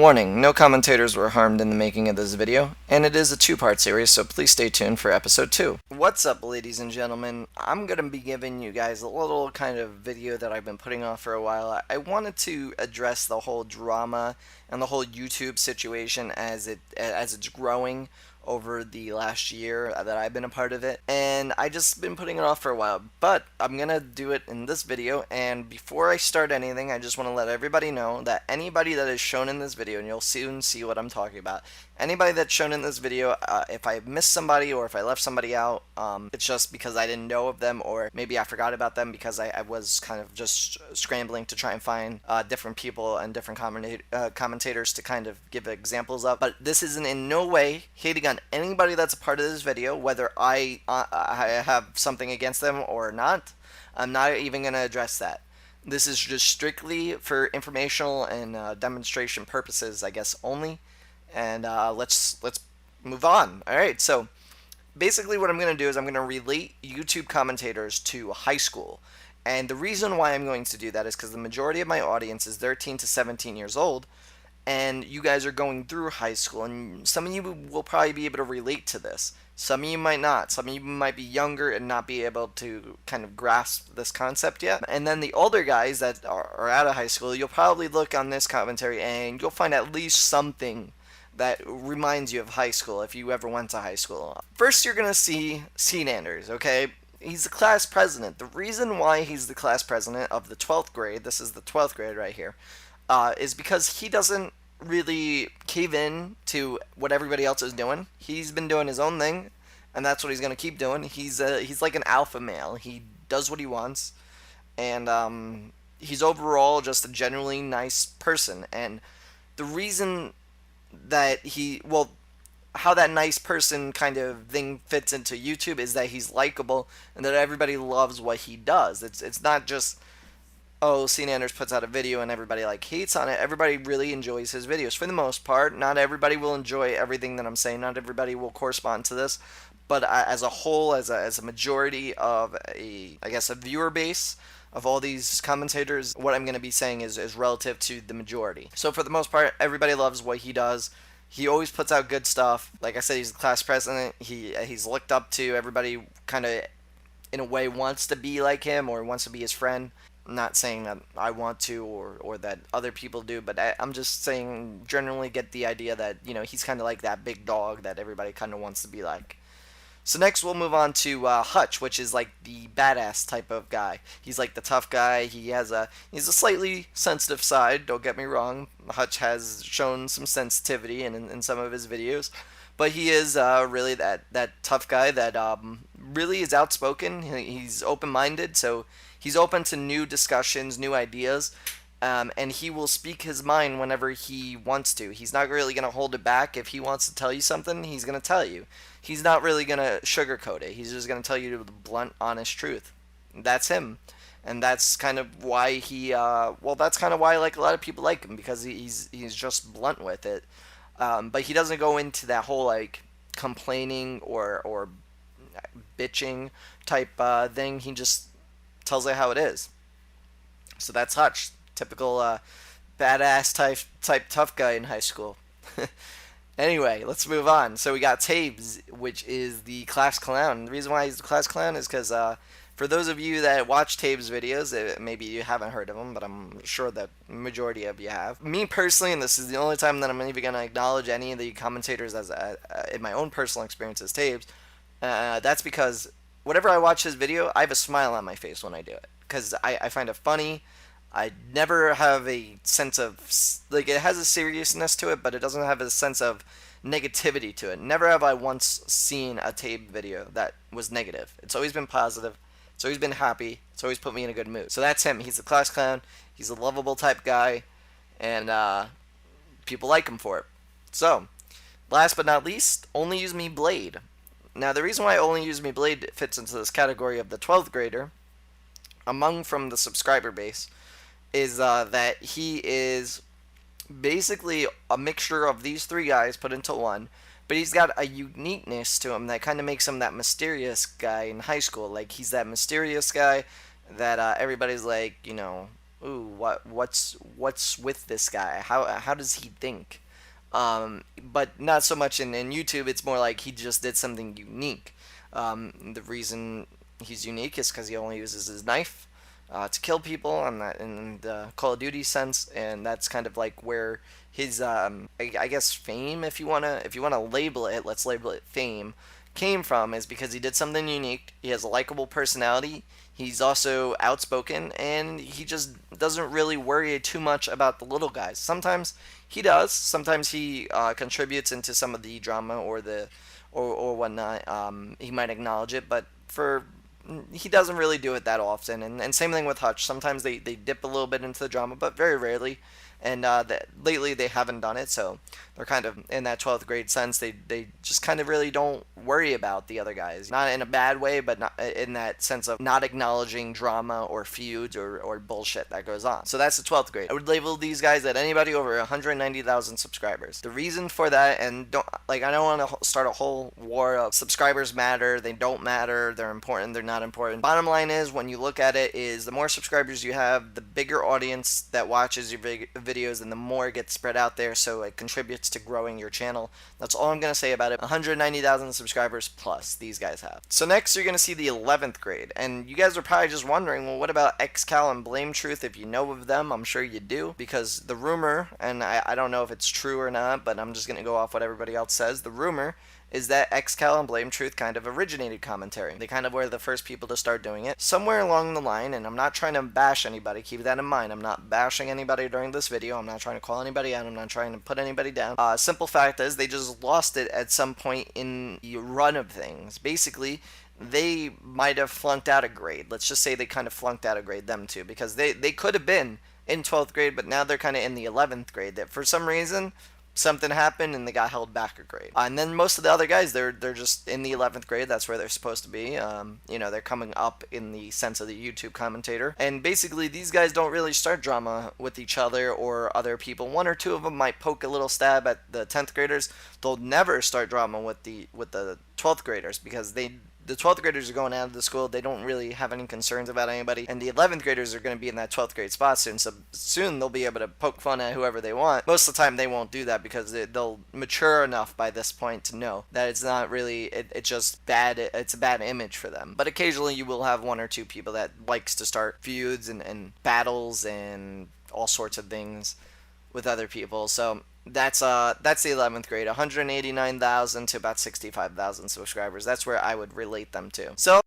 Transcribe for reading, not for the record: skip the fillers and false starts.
Warning, no commentators were harmed in the making of this video, and it is a two-part series, so please stay tuned for episode 2. What's up, ladies and gentlemen? I'm going to be giving you guys a little kind of video that I've been putting off for a while. I wanted to address the whole drama and the whole YouTube situation as it's growing over the last year that I've been a part of it, and I just been putting it off for a while, but I'm gonna do it in this video. And before I start anything, I just want to let everybody know that anybody that is shown in this video, and you'll soon see what I'm talking about, anybody that's shown in this video, if I missed somebody or if I left somebody out, it's just because I didn't know of them, or maybe I forgot about them because I was kind of just scrambling to try and find different people and different commentators to kind of give examples of. But this isn't in no way hating on anybody that's a part of this video, whether I have something against them or not. I'm not even going to address that. This is just strictly for informational and demonstration purposes, I guess, only. And let's move on. All right, so basically what I'm going to do is I'm going to relate YouTube commentators to high school. And the reason why I'm going to do that is because the majority of my audience is 13 to 17 years old, and you guys are going through high school, and some of you will probably be able to relate to this. Some of you might not. Some of you might be younger and not be able to kind of grasp this concept yet. And then the older guys that are out of high school, you'll probably look on this commentary and you'll find at least something that reminds you of high school if you ever went to high school. First, you're going to see Anders, okay? He's the class president. The reason why he's the class president of the 12th grade, this is the 12th grade right here, is because he doesn't really cave in to what everybody else is doing. He's been doing his own thing, and that's what he's going to keep doing. He's like an alpha male. He does what he wants, and he's overall just a genuinely nice person. And the reason that how that nice person kind of thing fits into YouTube is that he's likable and that everybody loves what he does. It's not just, oh, Anders puts out a video and everybody like hates on it. Everybody really enjoys his videos for the most part. Not everybody will enjoy everything that I'm saying. Not everybody will correspond to this, but as a whole, as a majority of I guess a viewer base of all these commentators, what I'm going to be saying is relative to the majority. So for the most part, everybody loves what he does. He always puts out good stuff. Like I said, he's the class president. He's looked up to. Everybody kind of, in a way, wants to be like him or wants to be his friend. I'm not saying that I want to or that other people do, but I'm just saying generally get the idea that, he's kind of like that big dog that everybody kind of wants to be like. So next we'll move on to Hutch, which is like the badass type of guy. He's like the tough guy. He's a slightly sensitive side, don't get me wrong. Hutch has shown some sensitivity in some of his videos, but he is really that tough guy that really is outspoken. He's open-minded, so he's open to new discussions, new ideas, and he will speak his mind whenever he wants to. He's not really going to hold it back. If he wants to tell you something, he's going to tell you. He's not really going to sugarcoat it. He's just going to tell you the blunt, honest truth. That's him. And that's kind of why that's kind of why like a lot of people like him, because he's just blunt with it. But he doesn't go into that whole like complaining or bitching type thing. He just tells it how it is. So that's Hutch, typical badass type tough guy in high school. Anyway, let's move on. So we got Tabes, which is the class clown. The reason why he's the class clown is because for those of you that watch Tabes videos, maybe you haven't heard of him, but I'm sure that the majority of you have. Me personally, and this is the only time that I'm even going to acknowledge any of the commentators as in my own personal experience as Tabes, that's because whenever I watch his video, I have a smile on my face when I do it, because I find it funny. I never have a sense of, like, it has a seriousness to it, but it doesn't have a sense of negativity to it. Never have I once seen a Tape video that was negative. It's always been positive. It's always been happy. It's always put me in a good mood. So that's him. He's a class clown. He's a lovable type guy, and people like him for it. So, last but not least, Only Use Me Blade. Now, the reason why Only Use Me Blade fits into this category of the 12th grader, from the subscriber base, is that he is basically a mixture of these three guys put into one, but he's got a uniqueness to him that kind of makes him that mysterious guy in high school. Like, he's that mysterious guy that everybody's like, ooh, what's with this guy? How does he think? But not so much in YouTube. It's more like he just did something unique. The reason he's unique is because he only uses his knife to kill people, and that in the Call of Duty sense, and that's kind of like where his I guess fame, if you wanna label it, let's label it fame, came from, is because he did something unique. He has a likable personality. He's also outspoken, and he just doesn't really worry too much about the little guys. Sometimes he does. Sometimes he contributes into some of the drama or whatnot. He might acknowledge it, but he doesn't really do it that often. And same thing with Hutch. Sometimes they dip a little bit into the drama, but very rarely. And lately they haven't done it, so they're kind of in that 12th grade sense. They just kind of really don't worry about the other guys. Not in a bad way, but not in that sense of not acknowledging drama or feuds or bullshit that goes on. So that's the 12th grade. I would label these guys at anybody over 190,000 subscribers. The reason for that, and I don't want to start a whole war of subscribers matter, they don't matter, they're important, they're not important. Bottom line is, when you look at it, is the more subscribers you have, the bigger audience that watches your videos, and the more it gets spread out there, so it contributes to growing your channel. That's all I'm going to say about it. 190,000 subscribers plus these guys have. So next you're going to see the 11th grade, and you guys are probably just wondering, well, what about XCal and Blame Truth? If you know of them, I'm sure you do, because the rumor, and I don't know if it's true or not, but I'm just going to go off what everybody else says. The rumor is that XCal and Blame Truth kind of originated commentary. They kind of were the first people to start doing it. Somewhere along the line, and I'm not trying to bash anybody, keep that in mind, I'm not bashing anybody during this video, I'm not trying to call anybody out, I'm not trying to put anybody down. Simple fact is, they just lost it at some point in the run of things. Basically, they might have flunked out a grade. Let's just say they kind of flunked out a grade, them two, because they could have been in 12th grade, but now they're kind of in the 11th grade. That for some reason, something happened and they got held back a grade. And then most of the other guys, they're just in the 11th grade. That's where they're supposed to be. They're coming up in the sense of the YouTube commentator. And basically, these guys don't really start drama with each other or other people. One or two of them might poke a little stab at the 10th graders. They'll never start drama with the 12th graders, because the 12th graders are going out of the school. They don't really have any concerns about anybody. And the 11th graders are going to be in that 12th grade spot soon. So soon they'll be able to poke fun at whoever they want. Most of the time they won't do that, because they'll mature enough by this point to know that it's not really, it's just bad. It's a bad image for them. But occasionally you will have one or two people that likes to start feuds and battles and all sorts of things with other people. So that's the 11th grade, 189,000 to about 65,000 subscribers. That's where I would relate them to. So